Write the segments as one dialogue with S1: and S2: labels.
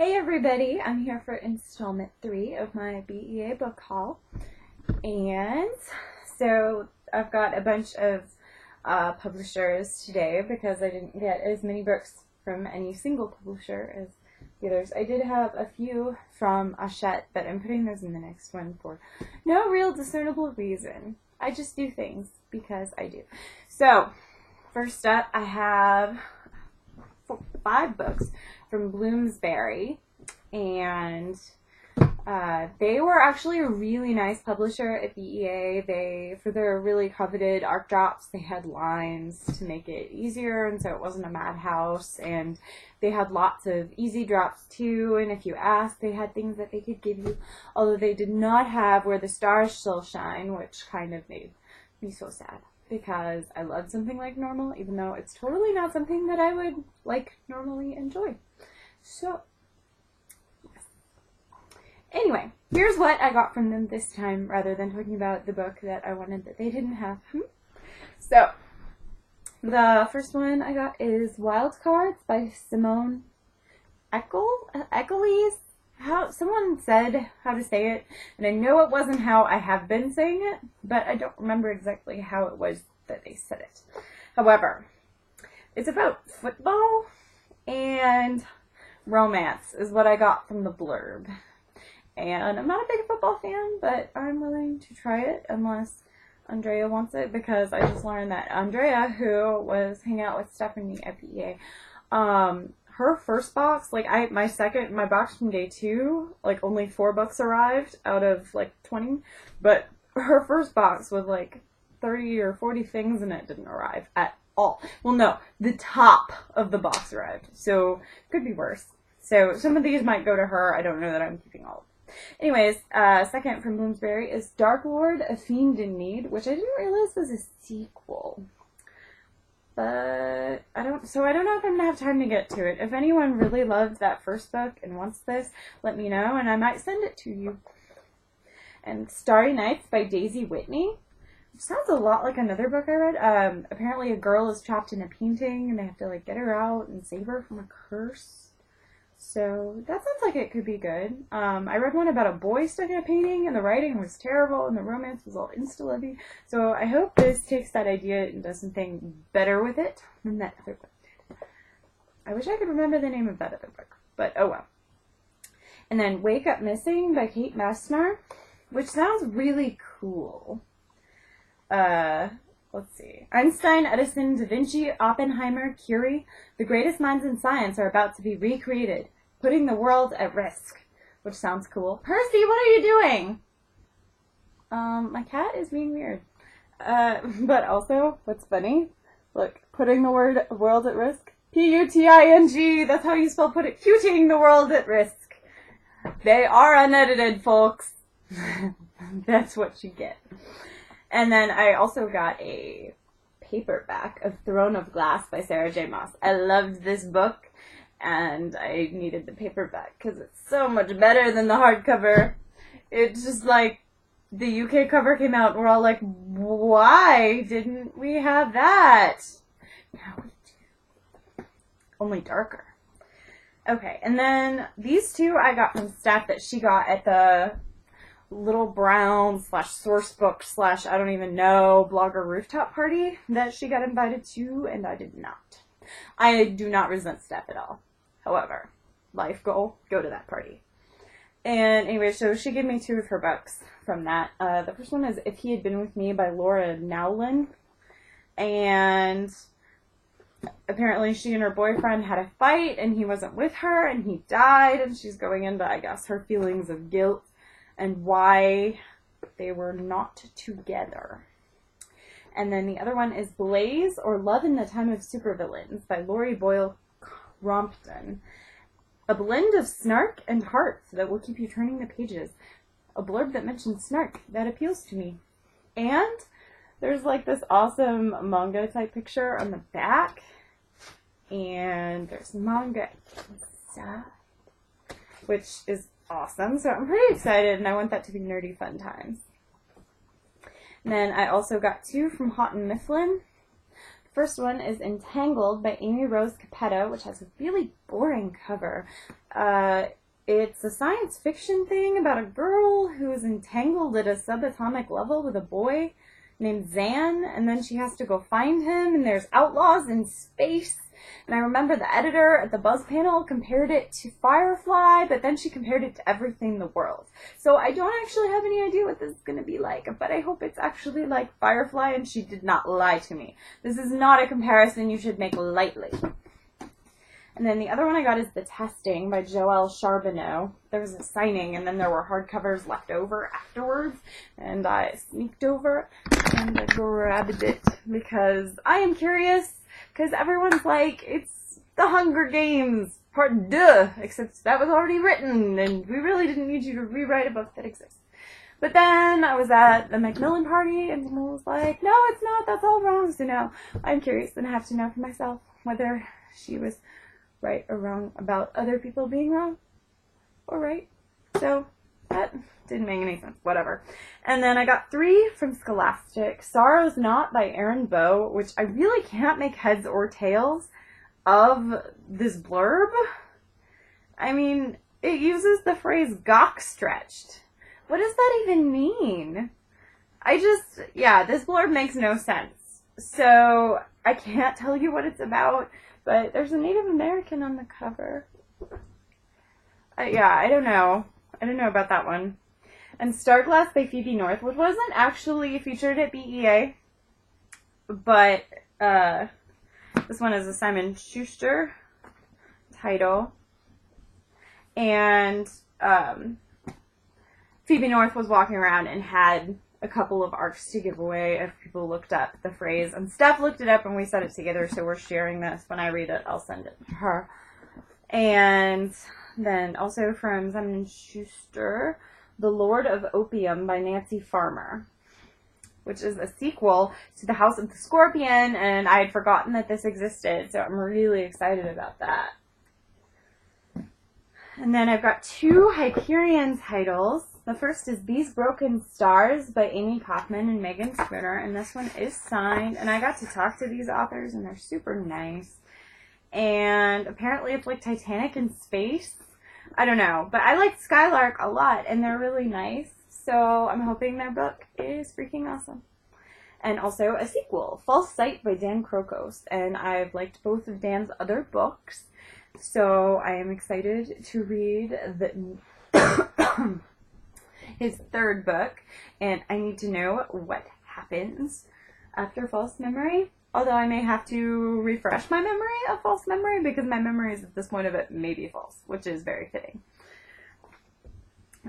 S1: Hey everybody, I'm here for installment 3 of my BEA book haul. And so I've got a bunch of publishers today because I didn't get as many books from any single publisher as the others. I did have a few from Hachette, but I'm putting those in the next one for no real discernible reason. I just do things because I do. So first up, I have 5 books from Bloomsbury, and they were actually a really nice publisher at BEA. For their really coveted ARC drops, they had lines to make it easier, and so it wasn't a madhouse, and they had lots of easy drops too, and if you asked, they had things that they could give you, although they did not have Where the Stars Still Shine, which kind of made me so sad, because I love something like Normal, even though it's totally not something that I would, normally enjoy. So, yes. Anyway, here's what I got from them this time, rather than talking about the book that I wanted that they didn't have. So, the first one I got is Wild Cards by Simone Eccles. Someone said how to say it, and I know it wasn't how I have been saying it, but I don't remember exactly how it was that they said it. However, it's about football and romance is what I got from the blurb. And I'm not a big football fan, but I'm willing to try it unless Andrea wants it, because I just learned that Andrea, who was hanging out with Stephanie at BEA, her first box, my box from day 2, only 4 books arrived out of 20, but her first box with 30 or 40 things in it didn't arrive at all. Well, no, the top of the box arrived, so could be worse. So some of these might go to her. I don't know that I'm keeping all of them. Anyways, second from Bloomsbury is Dark Lord, A Fiend in Need, which I didn't realize was a sequel. But I don't know if I'm gonna have time to get to it. If anyone really loved that first book and wants this, let me know and I might send it to you. And Starry Nights by Daisy Whitney. Sounds a lot like another book I read. Apparently a girl is trapped in a painting and they have to get her out and save her from a curse. So that sounds like it could be good. I read one about a boy stuck in a painting and the writing was terrible and the romance was all insta-lovey. So I hope this takes that idea and does something better with it than that other book did. I wish I could remember the name of that other book, but oh well. And then Wake Up Missing by Kate Messner, which sounds really cool. Let's see. Einstein, Edison, Da Vinci, Oppenheimer, Curie, the greatest minds in science are about to be recreated, putting the world at risk, which sounds cool. Percy, what are you doing? My cat is being weird. But also, what's funny? Look, putting the world at risk. P-U-T-I-N-G, that's how you spell put it. Putting the world at risk. They are unedited, folks. That's what you get. And then I also got a paperback of Throne of Glass by Sarah J. Maas. I loved this book, and I needed the paperback because it's so much better than the hardcover. It's just the UK cover came out, and we're all like, why didn't we have that? Now we do. Only darker. Okay, and then these two I got from Steph that she got at the Little Brown /Sourcebook / I don't even know blogger rooftop party that she got invited to, and I did not. I do not resent Steph at all. However, life goal, go to that party. And anyway, so she gave me 2 of her books from that. The first one is If He Had Been With Me by Laura Nowlin. And apparently she and her boyfriend had a fight, and he wasn't with her, and he died, and she's going into, I guess, her feelings of guilt and why they were not together. And then the other one is Blaze, or Love in the Time of Supervillains by Laurie Boyle Crompton. A blend of snark and heart that will keep you turning the pages. A blurb that mentions snark. That appeals to me. And there's this awesome manga type picture on the back. And there's manga inside, which is awesome. So I'm pretty excited, and I want that to be nerdy fun times. And then I also got 2 from Houghton Mifflin. First one is Entangled by Amy Rose Capetta, which has a really boring cover. It's a science fiction thing about a girl who is entangled at a subatomic level with a boy named Zan, and then she has to go find him, and there's outlaws in space. And I remember the editor at the Buzz panel compared it to Firefly, but then she compared it to everything in the world. So I don't actually have any idea what this is going to be like, but I hope it's actually like Firefly and she did not lie to me. This is not a comparison you should make lightly. And then the other one I got is The Testing by Joelle Charbonneau. There was a signing, and then there were hardcovers left over afterwards, and I sneaked over and I grabbed it because I am curious, because everyone's like, it's The Hunger Games, part 2, except that was already written, and we really didn't need you to rewrite a book that exists. But then I was at the Macmillan party, and someone was like, no, it's not, that's all wrong. So now I'm curious, and I have to know for myself whether she was right or wrong about other people being wrong or right. So that didn't make any sense. Whatever. And then I got 3 from Scholastic. Sorrow's Knot by Erin Bow, which I really can't make heads or tails of this blurb. I mean, it uses the phrase gawk stretched. What does that even mean? This blurb makes no sense. So I can't tell you what it's about. But there's a Native American on the cover. I don't know. I don't know about that one. And Starglass by Phoebe North, which wasn't actually featured at BEA, but this one is a Simon Schuster title. And Phoebe North was walking around and had a couple of arcs to give away if people looked up the phrase. And Steph looked it up and we said it together, so we're sharing this. When I read it, I'll send it to her. And then also from Simon Schuster, The Lord of Opium by Nancy Farmer, which is a sequel to The House of the Scorpion, and I had forgotten that this existed, so I'm really excited about that. And then I've got 2 Hyperion titles. The first is These Broken Stars by Amy Kaufman and Megan Spooner, and this one is signed, and I got to talk to these authors, and they're super nice. And apparently it's like Titanic in space. I don't know, but I like Skylark a lot, and they're really nice, so I'm hoping their book is freaking awesome. And also a sequel, False Sight by Dan Krokos, and I've liked both of Dan's other books, so I am excited to read his 3rd book, and I need to know what happens after False Memory. Although I may have to refresh my memory of False Memory, because my memories at this point of it may be false, which is very fitting.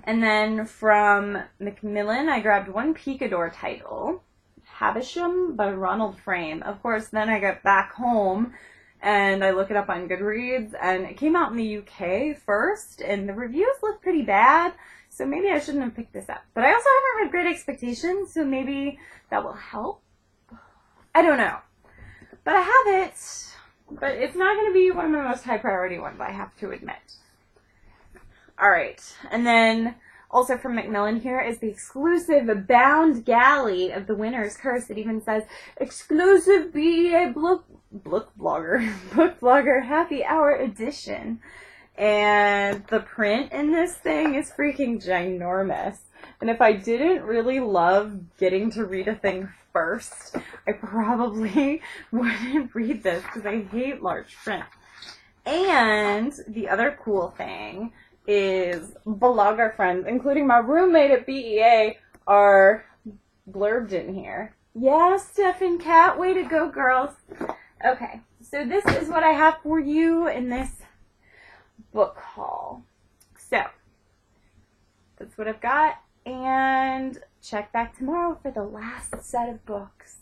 S1: And then from Macmillan, I grabbed 1 Picador title, Havisham by Ronald Frame. Of course, then I got back home and I look it up on Goodreads, and it came out in the UK first, and the reviews look pretty bad, so maybe I shouldn't have picked this up. But I also haven't read Great Expectations, so maybe that will help. I don't know. But I have it, but it's not going to be one of my most high priority ones, I have to admit. Alright, and then also from Macmillan here is the exclusive bound galley of The Winner's Curse. It even says, exclusive BEA book blogger happy hour edition. And the print in this thing is freaking ginormous. And if I didn't really love getting to read a thing first, I probably wouldn't read this because I hate large print. And the other cool thing is blogger friends, including my roommate at BEA, are blurbed in here. Yeah, Steph and Kat, way to go, girls. Okay, so this is what I have for you in this book haul. So, that's what I've got, and check back tomorrow for the last set of books.